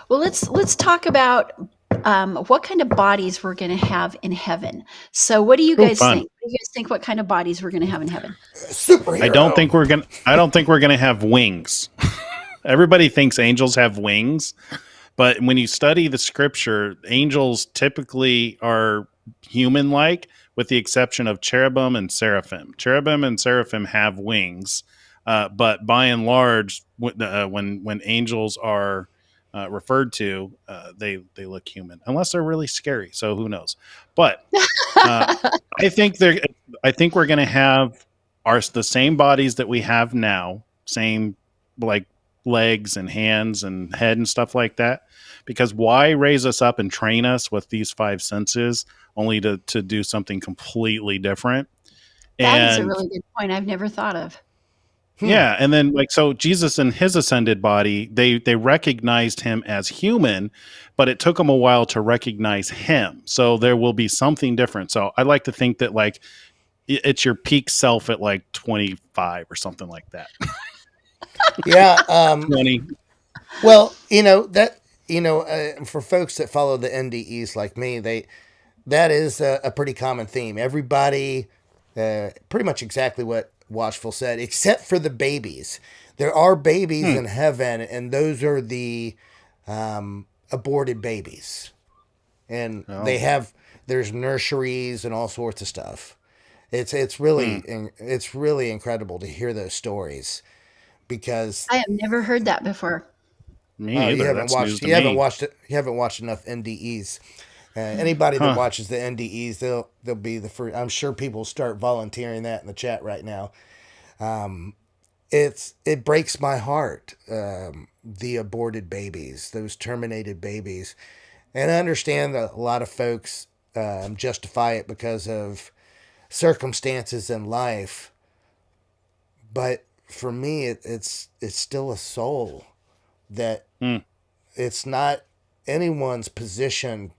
Well, let's talk about what kind of bodies we're going to have in heaven. So, what do you Oh, guys fun. think? What do you guys think? What kind of bodies we're going to have in heaven? Superhero. I don't think we're gonna have wings. Everybody thinks angels have wings, but when you study the scripture, angels typically are human like, with the exception of cherubim and seraphim. Cherubim and seraphim have wings, but by and large, when angels are referred to, they look human, unless they're really scary. So who knows? But uh, I think they're. I think we're going to have the same bodies that we have now, same like legs and hands and head and stuff like that. Because why raise us up and train us with these five senses only to do something completely different? That is a And really good point. I've never thought of. yeah, and then like so Jesus in his ascended body, they recognized him as human, but it took them a while to recognize him. So there will be something different. So I like to think that like it's your peak self at like 25 or something like that. Yeah. 20. Well, for folks that follow the NDEs like me, that is a pretty common theme. Everybody, pretty much exactly what Watchful said, except for the babies. There are babies in heaven, and those are the aborted babies, and there's nurseries and all sorts of stuff. It's really incredible to hear those stories because I have never heard that before. Me neither. That's news to me. You haven't watched enough NDEs. Anybody that watches the NDEs, they'll be the first. I'm sure people start volunteering that in the chat right now. It breaks my heart. The aborted babies, those terminated babies, and I understand that a lot of folks justify it because of circumstances in life, but for me, it's still a soul that it's not anyone's position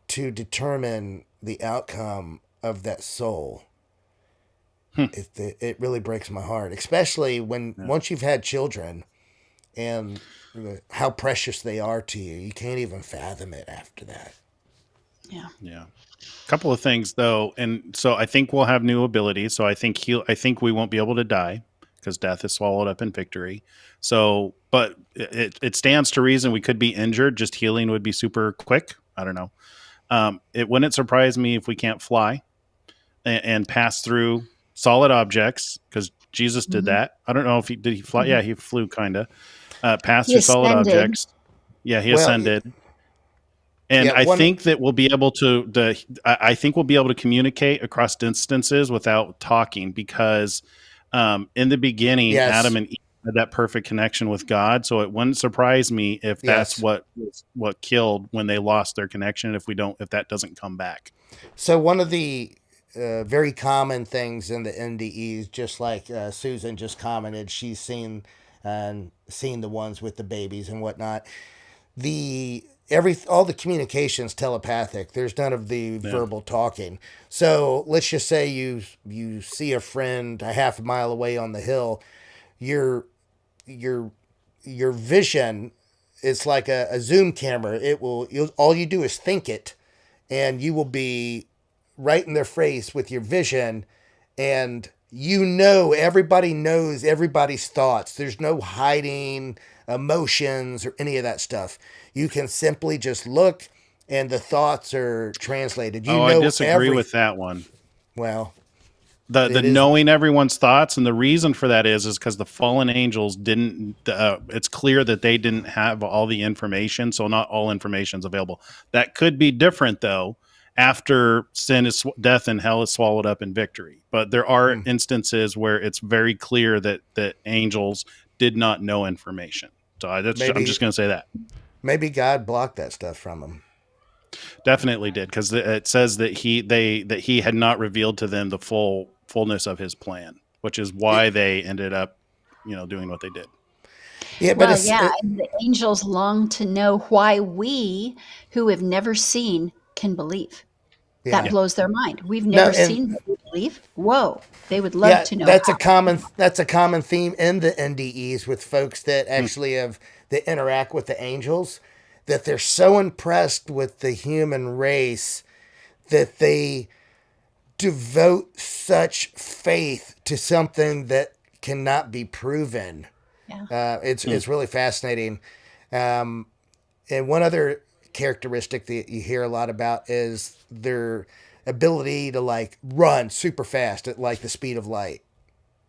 to determine the outcome of that soul. It really breaks my heart, especially when once you've had children and how precious they are to you. You can't even fathom it after that. Yeah. Yeah. Couple of things though, and so I think we'll have new abilities. So I think we won't be able to die because death is swallowed up in victory. So, but it stands to reason we could be injured. Just healing would be super quick. I don't know. It wouldn't surprise me if we can't fly and pass through solid objects because Jesus did that. I don't know if he fly. Yeah, he flew kind of passed He through solid ascended. objects. Yeah, he Well, ascended. And I think that we'll be able to. I think we'll be able to communicate across distances without talking because in the beginning, Yes. Adam and Eve had that perfect connection with God. So it wouldn't surprise me if that's what killed when they lost their connection. If that doesn't come back. So one of the very common things in the NDEs, just like Susan just commented, she's seen the ones with the babies and whatnot. All the communication's telepathic. There's none of the verbal talking. So let's just say you see a friend a half a mile away on the hill. Your vision, it's like a zoom camera. All you do is think it, and you will be right in their face with your vision, and everybody knows everybody's thoughts. There's no hiding emotions or any of that stuff. You can simply just look, and the thoughts are translated. I disagree with that one. Well, the knowing everyone's thoughts, and the reason for that is because the fallen angels didn't. It's clear that they didn't have all the information, so not all information is available. That could be different though after death and hell is swallowed up in victory. But there are instances where it's very clear that angels did not know information. So I'm just going to say that. Maybe God blocked that stuff from them. Definitely did, because it says that he had not revealed to them the fullness of his plan, which is why they ended up, doing what they did. Yeah, but and the angels long to know why we, who have never seen, can believe. Yeah. That blows their mind. We've never seen, but we believe? Whoa, they would love Yeah, to know that's a how. common theme in the NDEs with folks that Hmm. actually have that interact with the angels, that they're so impressed with the human race that they devote such faith to something that cannot be proven. Yeah. Hmm. It's really fascinating. Um, and one other characteristic that you hear a lot about is their ability to like run super fast at like the speed of light,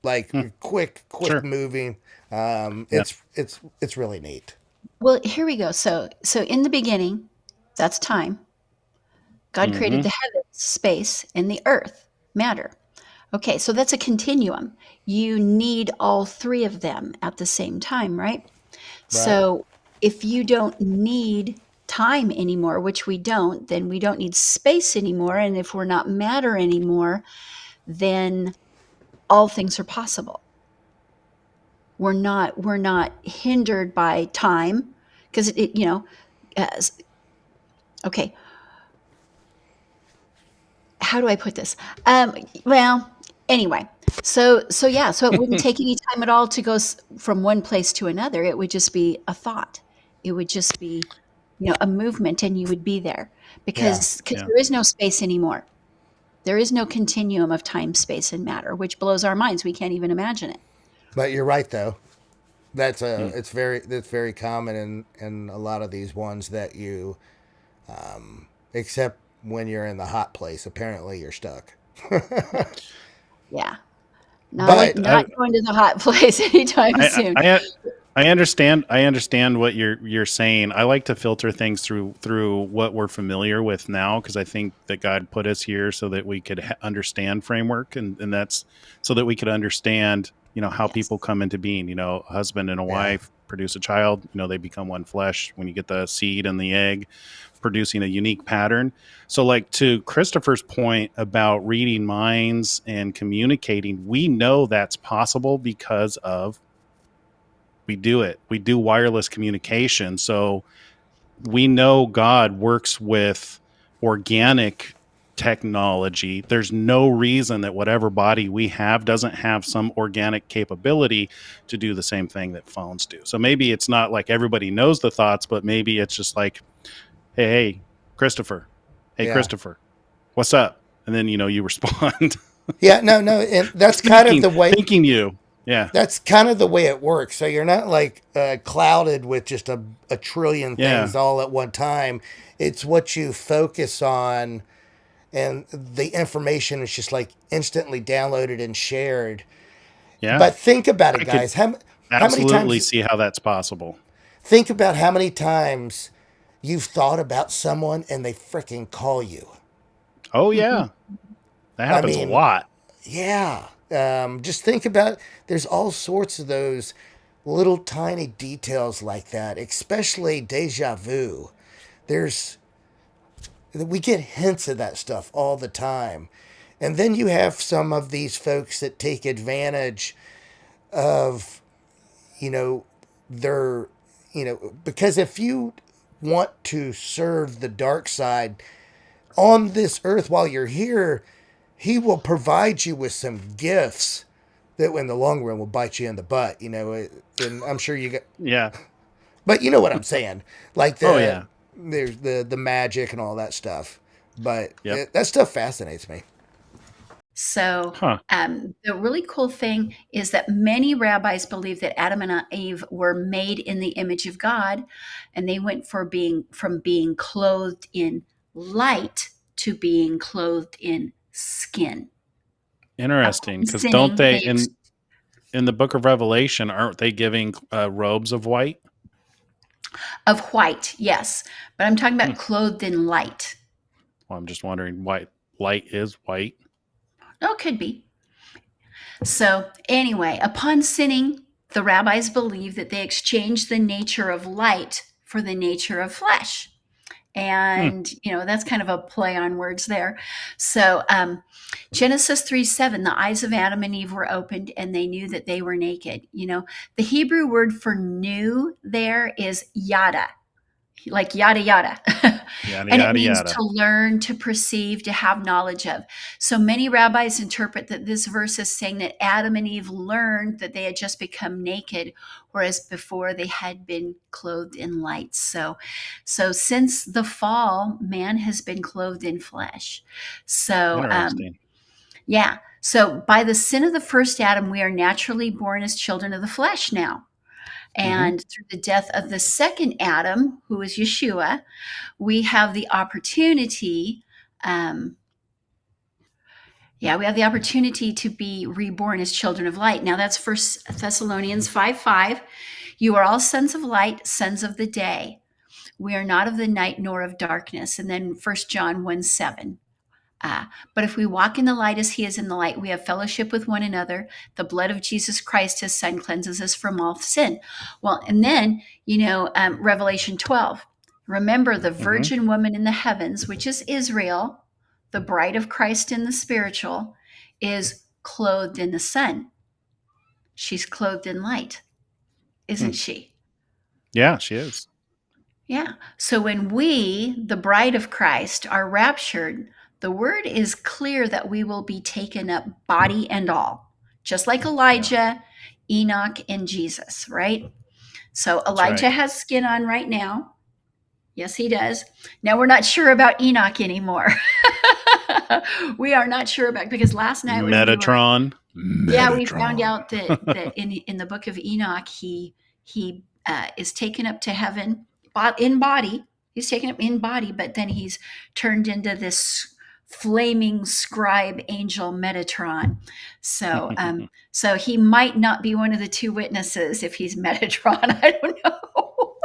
like Hmm. quick Sure. moving. Yeah. It's really neat. Well, here we go. So in the beginning, that's time. God created Hmm. the heavens, space, and the earth, matter. Okay, so that's a continuum. You need all three of them at the same time, right? Right. So if you don't need time anymore, which we don't, then we don't need space anymore. And if we're not matter anymore, then all things are possible. We're not hindered by time because as, okay, how do I put this? Well, anyway, so it wouldn't take any time at all to go from one place to another. It would just be a thought. It would just be, a movement, and you would be there Yeah. because Yeah. there is no space anymore. There is no continuum of time, space, and matter, which blows our minds. We can't even imagine it. But you're right though. Hmm. That's very common in a lot of these ones that you except when you're in the hot place. Apparently you're stuck. Yeah, not But not I, going to the hot place anytime I, soon. I, I understand. I understand what you're saying. I like to filter things through what we're familiar with now, because I think that God put us here so that we could understand framework, and that's so that we could understand, how Yes, people come into being. A husband and a yeah, wife produce a child. They become one flesh when you get the seed and the egg, producing a unique pattern. So, like, to Christopher's point about reading minds and communicating, we know that's possible because of we do it. We do wireless communication. So we know God works with organic technology. There's no reason that whatever body we have doesn't have some organic capability to do the same thing that phones do. So maybe it's not like everybody knows the thoughts, but maybe it's just like, hey, Christopher. Hey, yeah, Christopher, what's up? And then, you respond. yeah. No, no, and that's kind of thinking, the way. thinking you. Yeah. That's kind of the way it works. So you're not like clouded with just a trillion Yeah. things all at one time. It's what you focus on, and the information is just like instantly downloaded and shared. Yeah. But think about it, I could guys. How many absolutely times? see how that's possible. Think about how many times you've thought about someone and they freaking call you. Oh hmm yeah, that I happens a mean, lot. yeah. Just think about. There's all sorts of those little tiny details like that, especially deja vu. There's we get hints of that stuff all the time. And then you have some of these folks that take advantage of, you know, their, because if you want to serve the dark side on this earth while you're here, he will provide you with some gifts that in the long run will bite you in the butt, and I'm sure you got, Yeah. but you know what I'm saying, like Oh yeah. there's the magic and all that stuff, but Yep. that stuff fascinates me. So, Huh. the really cool thing is that many rabbis believe that Adam and Eve were made in the image of God, and they went from being clothed in light to being clothed in skin. Interesting. Upon Because don't sinning, they they in the Book of Revelation aren't they giving robes of white? of white, yes, but I'm talking Hmm. about clothed in light. Well, I'm just wondering why light is white. Oh, could be. So, anyway, upon sinning, the rabbis believe that they exchanged the nature of light for the nature of flesh. Hmm. And, that's kind of a play on words there. So, Genesis 3:7, the eyes of Adam and Eve were opened and they knew that they were naked. The Hebrew word for new there is yada. like yada yada. Yada, And it yada, means yada. to learn, to perceive, to have knowledge of. So many rabbis interpret that this verse is saying that Adam and Eve learned that they had just become naked, whereas before they had been clothed in light. So since the fall, man has been clothed in flesh. So Interesting. yeah. So by the sin of the first Adam, we are naturally born as children of the flesh now. And through the death of the second Adam, who is Yeshua, we have the opportunity. We have the opportunity to be reborn as children of light. Now that's First Thessalonians 5:5. You are all sons of light, sons of the day. We are not of the night nor of darkness. And then 1 John 1:7. But if we walk in the light as he is in the light, we have fellowship with one another. The blood of Jesus Christ, his son, cleanses us from all sin. Well, and then, Revelation 12. Remember the virgin woman in the heavens, which is Israel, the bride of Christ in the spiritual, is clothed in the sun. She's clothed in light, isn't she? Yeah, she is. Yeah. So when we, the bride of Christ, are raptured, the word is clear that we will be taken up body and all, just like Elijah, Enoch, and Jesus, right? So Elijah has skin on right now. Yes, he does. Now we're not sure about Enoch anymore. We are not sure about, because last night when Metatron. we found out that in the book of Enoch, he is taken up to heaven in body. He's taken up in body, but then he's turned into this flaming scribe angel Metatron. So so he might not be one of the two witnesses if he's Metatron. I don't know.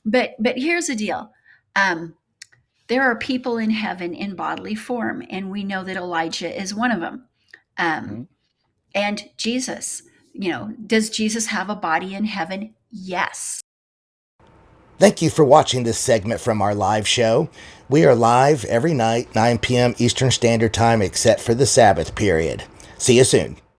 But here's the deal. There are people in heaven in bodily form, and we know that Elijah is one of them. And Jesus, does Jesus have a body in heaven? Yes. Thank you for watching this segment from our live show. We are live every night, 9 p.m. Eastern Standard Time, except for the Sabbath period. See you soon.